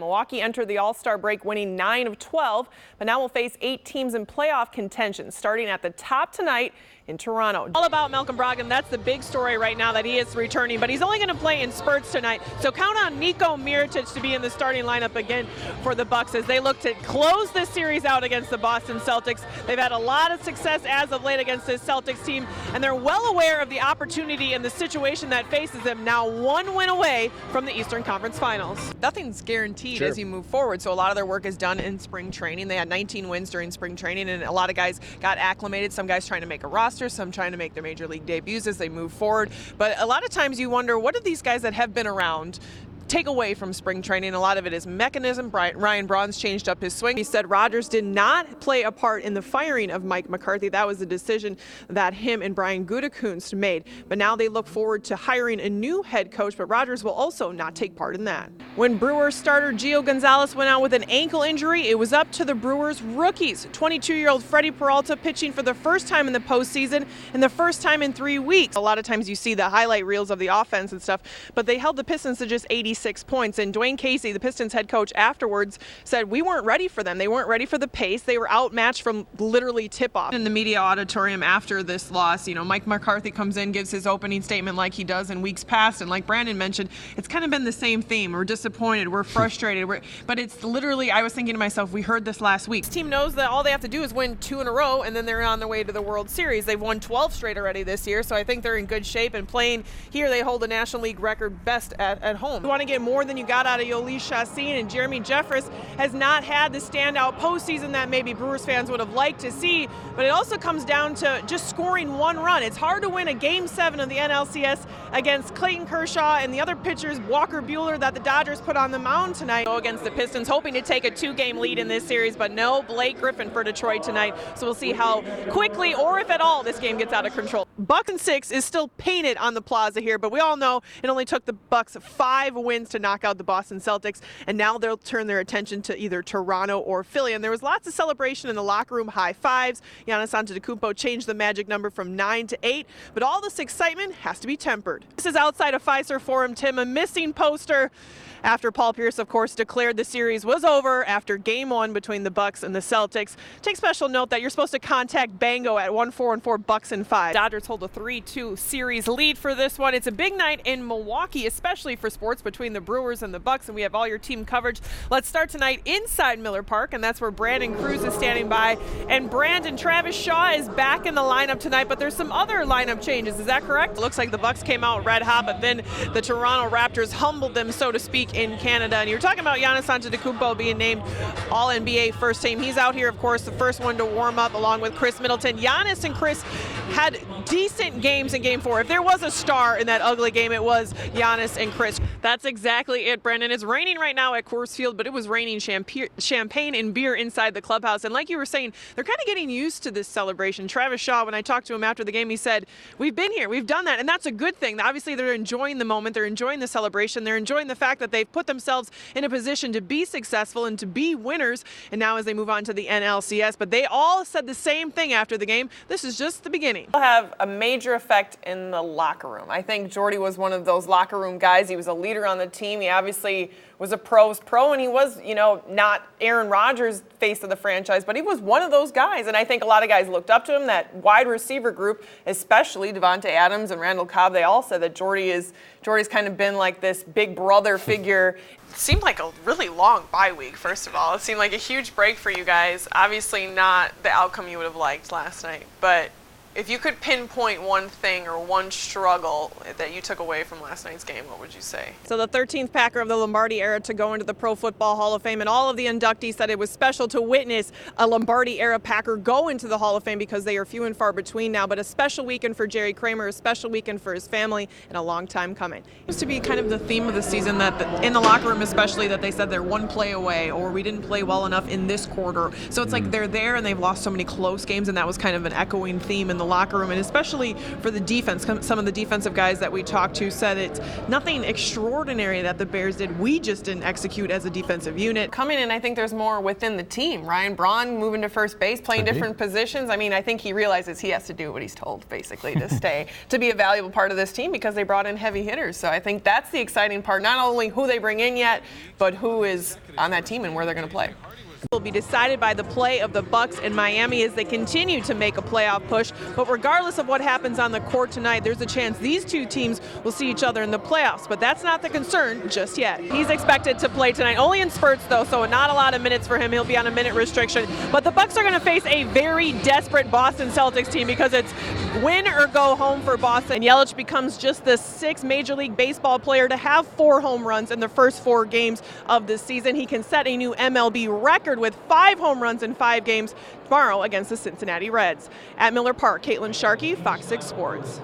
Milwaukee entered the All-Star break winning 9 of 12, but now will face 8 teams in playoff contention, starting at the top tonight in Toronto. All about Malcolm Brogdon. That's the big story right now, that he is returning, but he's only going to play in spurts tonight. So count on Nico Mirotic to be in the starting lineup again for the Bucks as they look to close this series out against the Boston Celtics. They've had a lot of success as of late against this Celtics team, and they're well aware of the opportunity and the situation that faces them, now 1 win away from the Eastern Conference Finals. Nothing's guaranteed as you move forward, so a lot of their work is done in spring training. They had 19 wins during spring training, and a lot of guys got acclimated. Some guys trying to make a roster, some trying to make their major league debuts as they move forward. But a lot of times you wonder, what do these guys that have been around take away from spring training? A lot of it is mechanism. Ryan Braun's changed up his swing. He said Rodgers did not play a part in the firing of Mike McCarthy. That was a decision that him and Brian Gutekunst made. But now they look forward to hiring a new head coach, but Rodgers will also not take part in that. When Brewers starter Gio Gonzalez went out with an ankle injury, it was up to the Brewers rookies. 22-year-old Freddie Peralta pitching for the first time in the postseason and the first time in 3 weeks. A lot of times you see the highlight reels of the offense and stuff, but they held the Pistons to just 86 points. And Dwayne Casey, the Pistons head coach, afterwards said we weren't ready for them. They weren't ready for the pace. They were outmatched from literally tip-off. In the media auditorium after this loss, Mike McCarthy comes in, gives his opening statement like he does in weeks past, and like Brandon mentioned, it's kind of been the same theme. We're disappointed, we're frustrated, but it's literally, I was thinking to myself, we heard this last week. This team knows that all they have to do is win 2 in a row, and then they're on their way to the World Series. They've won 12 straight already this year, so I think they're in good shape, and playing here, they hold the National League record best at home. You want to get more than you got out of Yoeli Chassin, and Jeremy Jeffress has not had the standout postseason that maybe Brewers fans would have liked to see, but it also comes down to just scoring 1 run. It's hard to win a Game 7 of the NLCS against Clayton Kershaw and the other pitchers, Walker Buehler, that the Dodgers put on the mound tonight. Go against the Pistons, hoping to take a 2-game lead in this series, but no Blake Griffin for Detroit tonight, so we'll see how quickly, or if at all, this game gets out of control. Bucks and 6 is still painted on the plaza here, but we all know it only took the Bucks 5 wins to knock out the Boston Celtics, and now they'll turn their attention to either Toronto or Philly. And there was lots of celebration in the locker room, high fives. Giannis Antetokounmpo changed the magic number from 9 to 8, but all this excitement has to be tempered. This is outside of Fiserv Forum, Tim, a missing poster after Paul Pierce, of course, declared the series was over after Game 1 between the Bucks and the Celtics. Take special note that you're supposed to contact Bango at 1-414 Bucks and 5. Dodgers hold a 3-2 series lead for this one. It's a big night in Milwaukee, especially for sports between the Brewers and the Bucks, and we have all your team coverage. Let's start tonight inside Miller Park, and that's where Brandon Cruz is standing by. And Brandon, Travis Shaw is back in the lineup tonight, but there's some other lineup changes. Is that correct? It looks like the Bucks came out red hot, but then the Toronto Raptors humbled them, so to speak, in Canada. And you're talking about Giannis Antetokounmpo being named All-NBA first team. He's out here, of course, the first one to warm up along with Chris Middleton. Giannis and Chris had decent games in Game 4. If there was a star in that ugly game, it was Giannis and Chris. That's exactly it, Brendan. It's raining right now at Coors Field, but it was raining champagne and beer inside the clubhouse. And like you were saying, they're kind of getting used to this celebration. Travis Shaw, when I talked to him after the game, he said, we've been here, we've done that, and that's a good thing. Obviously, they're enjoying the moment, they're enjoying the celebration, they're enjoying the fact that they've put themselves in a position to be successful and to be winners, and now as they move on to the NLCS. But they all said the same thing after the game. This is just the beginning. It'll have a major effect in the locker room. I think Jordy was one of those locker room guys. He was a leader on the team. He obviously was a pro's pro, and he was, not Aaron Rodgers, face of the franchise, but he was one of those guys. And I think a lot of guys looked up to him. That wide receiver group, especially Devontae Adams and Randall Cobb, they all said that Jordy's kind of been like this big brother figure. It seemed like a really long bye week, first of all. It seemed like a huge break for you guys. Obviously not the outcome you would have liked last night, but if you could pinpoint one thing or one struggle that you took away from last night's game, what would you say? So the 13th Packer of the Lombardi era to go into the Pro Football Hall of Fame, and all of the inductees said it was special to witness a Lombardi era Packer go into the Hall of Fame because they are few and far between now, but a special weekend for Jerry Kramer, a special weekend for his family, and a long time coming. It used to be kind of the theme of the season that in the locker room especially, that they said they're one play away, or we didn't play well enough in this quarter. So it's like they're there and they've lost so many close games, and that was kind of an echoing theme in the locker room, and especially for the defense. Some of the defensive guys that we talked to said it's nothing extraordinary that the Bears did. We just didn't execute as a defensive unit. Coming in, I think there's more within the team. Ryan Braun moving to first base, playing different positions. I mean, I think he realizes he has to do what he's told, basically, to stay, to be a valuable part of this team, because they brought in heavy hitters. So I think that's the exciting part, not only who they bring in yet, but who is on that team and where they're going to play. Will be decided by the play of the Bucks and Miami as they continue to make a playoff push. But regardless of what happens on the court tonight, there's a chance these two teams will see each other in the playoffs. But that's not the concern just yet. He's expected to play tonight, only in spurts though, so not a lot of minutes for him. He'll be on a minute restriction. But the Bucks are going to face a very desperate Boston Celtics team, because it's win or go home for Boston. And Yelich becomes just the 6th Major League Baseball player to have 4 home runs in the first 4 games of the season. He can set a new MLB record with 5 home runs in 5 games tomorrow against the Cincinnati Reds. At Miller Park, Kaitlin Sharkey, Fox 6 Sports.